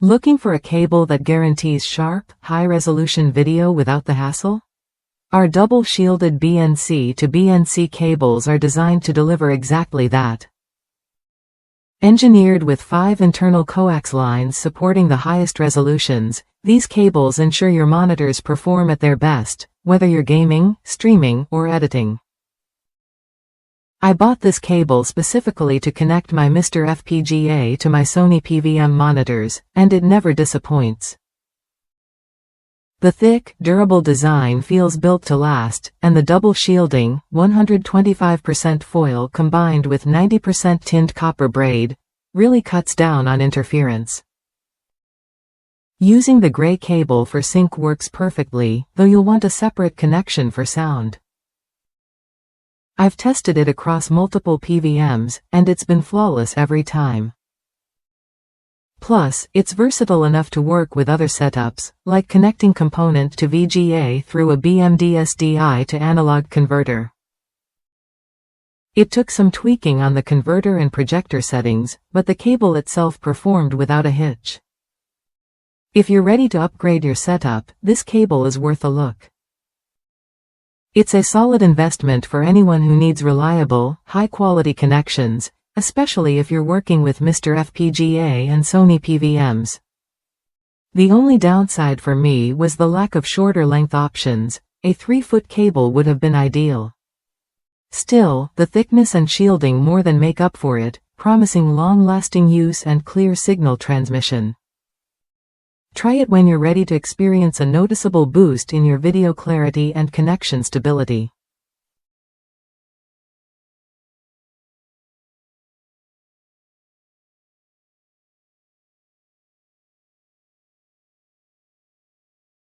Looking for a cable that guarantees sharp, high-resolution video without the hassle? Our double-shielded BNC to BNC cables are designed to deliver exactly that. Engineered with 5 internal coax lines supporting the highest resolutions, these cables ensure your monitors perform at their best, whether you're gaming, streaming, or editing. I bought this cable specifically to connect my MiSTer FPGA to my Sony PVM monitors, and it never disappoints. The thick, durable design feels built to last, and the double shielding, 125% foil combined with 90% tinned copper braid, really cuts down on interference. Using the gray cable for sync works perfectly, though you'll want a separate connection for sound. I've tested it across multiple PVMs, and it's been flawless every time. Plus, it's versatile enough to work with other setups, like connecting component to VGA through a BMD SDI to analog converter. It took some tweaking on the converter and projector settings, but the cable itself performed without a hitch. If you're ready to upgrade your setup, this cable is worth a look. It's a solid investment for anyone who needs reliable, high-quality connections, especially if you're working with MiSTer FPGA and Sony PVMs. The only downside for me was the lack of shorter length options. A 3-foot cable would have been ideal. Still, the thickness and shielding more than make up for it, promising long-lasting use and clear signal transmission. Try it when you're ready to experience a noticeable boost in your video clarity and connection stability.